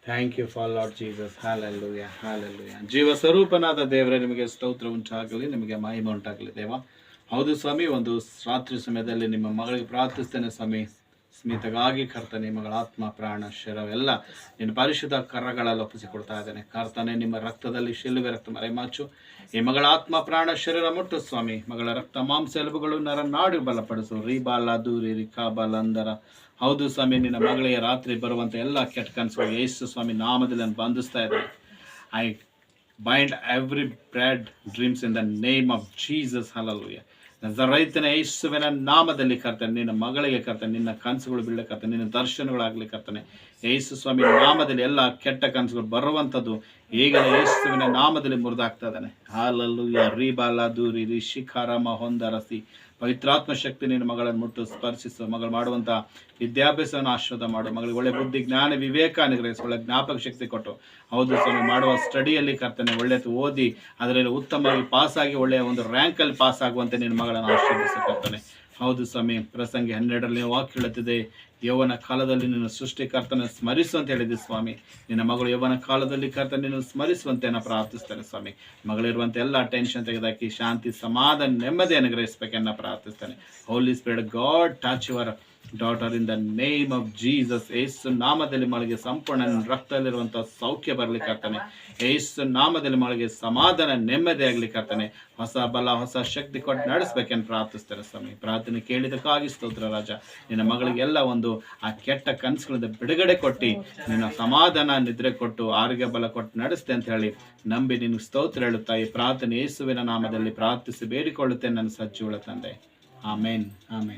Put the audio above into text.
Thank you for Lord Jesus. Hallelujah, hallelujah. ಜೀವ ಸ್ವರೂಪನಾದ ದೇವರೇ, ನಿಮಗೆ ಸ್ತೋತ್ರ ಉಂಟಾಗಲಿ, ನಿಮಗೆ ಮಹಿಮೆ ಉಂಟಾಗಲಿ ದೇವ. ಹೌದು ಸ್ವಾಮಿ, ಒಂದು ರಾತ್ರಿ ಸಮಯದಲ್ಲಿ ನಿಮ್ಮ ಮಗಳಿಗೆ ಪ್ರಾರ್ಥಿಸ್ತೇನೆ ಸ್ವಾಮಿ. ಸ್ಮಿತಗಾಗಿ ಕರ್ತನೆ, ಮಗಳ ಆತ್ಮ ಪ್ರಾಣ ಶರೀರವೆಲ್ಲ ನಿನ್ನ ಪರಿಶುದ್ಧ ಕರಗಳಲ್ಲಿ ಒಪ್ಪಿಸಿಕೊಡ್ತಾ ಇದ್ದೇನೆ ಕರ್ತನೆ. ನಿಮ್ಮ ರಕ್ತದಲ್ಲಿ ಶಿಲುಬೆ ರಕ್ತ ಮರೆಮಾಚು ಈ ಮಗಳ ಆತ್ಮ ಪ್ರಾಣ ಶರೀರ ಮುಟ್ಟು ಸ್ವಾಮಿ. ಮಗಳ ರಕ್ತ ಮಾಂಸ ಎಲುಬುಗಳು ನರನಾಡಿ ಬಲಪಡಿಸು. ರೀಬಾಲ ದೂರಿ ರಿಕಾಬಾಲ ಅಂದರ. ಹೌದು ಸ್ವಾಮಿ, ನಿನ್ನ ಮಗಳಿಗೆ ರಾತ್ರಿ ಬರುವಂಥ ಎಲ್ಲ ಕೆಟ್ಟ ಕನಸುಗಳು ಯೇಸು ಸ್ವಾಮಿ ನಾಮದಲ್ಲಿ ನಾನು ಬಂಧಿಸ್ತಾ ಇದ್ದೇನೆ. I bind every bad dreams in the name of Jesus. Hallelujah. ರೈತನ ಯೇಸುವಿನ ನಾಮದಲ್ಲಿ ಕರ್ತನೆ, ನಿನ್ನ ಮಗಳಿಗೆ ಕರ್ತನೆ, ನಿನ್ನ ಕನಸುಗಳು ಬೀಳಕರ್ತನೆ, ನಿನ್ನ ದರ್ಶನಗಳಾಗಲಿ ಕರ್ತನೆ. ಯೇಸು ಸ್ವಾಮಿ ನಾಮದಲ್ಲಿ ಎಲ್ಲ ಕೆಟ್ಟ ಕನಸುಗಳು ಬರುವಂಥದ್ದು ಈಗಲೇ ಯೇಸುವಿನ ನಾಮದಲ್ಲಿ ಮುರಿದಾಗ್ತಾ ಇದ್ದಾನೆ. ಹಾಲಲ್ಲೂಯಾ. ರೀಬಾಲ ದೂರಿ ರಿಷಿಖಾರಾಮ ಹೊಂದರಸಿ. ಪವಿತ್ರಾತ್ಮ ಶಕ್ತಿ ನಿನ್ನ ಮಗಳನ್ನು ಮುಟ್ಟು ಸ್ಪರ್ಶಿಸು. ಮಗಳು ಮಾಡುವಂಥ ವಿದ್ಯಾಭ್ಯಾಸವನ್ನು ಆಶೀರ್ವಾದ ಮಾಡು. ಮಗಳಿಗೆ ಒಳ್ಳೆ ಬುದ್ಧಿ ಜ್ಞಾನ ವಿವೇಕ ಅನುಗ್ರಹಿಸು. ಒಳ್ಳೆ ಜ್ಞಾಪಕ ಶಕ್ತಿ ಕೊಟ್ಟು ಹೌದು ಸ್ವಾಮಿ, ಮಾಡುವ ಸ್ಟಡಿಯಲ್ಲಿ ಕರ್ತನೆ ಒಳ್ಳೆದು ಓದಿ ಅದರಲ್ಲಿ ಉತ್ತಮವಾಗಿ ಪಾಸಾಗಿ ಒಳ್ಳೆಯ ಒಂದು ರ್ಯಾಂಕಲ್ಲಿ ಪಾಸ್ ಆಗುವಂತೆ ನಿನ್ನ ಮಗಳನ್ನು ಆಶೀರ್ವದಿಸಕರ್ತನೆ. ಹೌದು ಸ್ವಾಮಿ, ಪ್ರಸಂಗಿ 12ರಲ್ಲಿ ವಾಕ್ಯ ಹೇಳುತ್ತಿದೆ, ಯೌವನ ಕಾಲದಲ್ಲಿ ನಿನ್ನ ಸೃಷ್ಟಿಕರ್ತನ ಸ್ಮರಿಸು ಅಂತ ಹೇಳಿದ್ದೆ ಸ್ವಾಮಿ. ನಿನ್ನ ಮಗಳು ಯೌವನ ಕಾಲದಲ್ಲಿ ಕರ್ತನೆ ನಿನ್ನ ಸ್ಮರಿಸುವಂತೆ ನಾನು ಪ್ರಾರ್ಥಿಸ್ತೇನೆ ಸ್ವಾಮಿ. ಮಗಳಿರುವಂಥ ಎಲ್ಲ ಟೆನ್ಷನ್ ತೆಗೆದಾಕಿ ಶಾಂತಿ ಸಮಾಧಾನ ನೆಮ್ಮದಿ ಅನುಗ್ರಹಿಸಬೇಕೆನ್ನ ಪ್ರಾರ್ಥಿಸ್ತೇನೆ. Holy spirit God touch your daughter in the name of Jesus. Yesu ನಾಮದಲ್ಲಿ ಮಗಳಿಗೆ ಸಂಪೂರ್ಣ ರಕ್ತದಲ್ಲಿರುವಂಥ ಸೌಖ್ಯ ಬರಲಿಕ್ಕಾಗ್ತಾನೆ. ಯೇಸು ನಾಮದಲ್ಲಿ ಮಗಳಿಗೆ ಸಮಾಧಾನ ನೆಮ್ಮದಿ ಆಗ್ಲಿಕ್ಕಾಗ್ತಾನೆ. ಹೊಸ ಬಲ ಹೊಸ ಶಕ್ತಿ ಕೊಟ್ಟು ನಡೆಸ್ಬೇಕೆಂದು ಪ್ರಾರ್ಥಿಸ್ತಾರೆ ಸ್ವಾಮಿ. ಪ್ರಾರ್ಥನೆ ಕೇಳಿದಕ್ಕಾಗಿ ಸ್ತೋತ್ರ ರಾಜ. ನಿನ್ನ ಮಗಳಿಗೆಲ್ಲ ಒಂದು ಆ ಕೆಟ್ಟ ಕನಸುಗಳಿಂದ ಬಿಡುಗಡೆ ಕೊಟ್ಟು ನಿನ್ನ ಸಮಾಧಾನ ನಿದ್ರೆ ಕೊಟ್ಟು ಆರೋಗ್ಯ ಬಲ ಕೊಟ್ಟು ನಡೆಸ್ತೆ ಅಂತ ಹೇಳಿ ನಂಬಿ ನಿನಗೆ ಸ್ತೋತ್ರ ಹೇಳುತ್ತಾ ಈ ಪ್ರಾರ್ಥನೆ ಯೇಸುವಿನ ನಾಮದಲ್ಲಿ ಪ್ರಾರ್ಥಿಸಿ ಬೇಡಿಕೊಳ್ಳುತ್ತೇನೆ ನನ್ನ ಸಜ್ಜುಗಳ ತಂದೆ. ಆಮೇನ್, ಆಮೇನ್.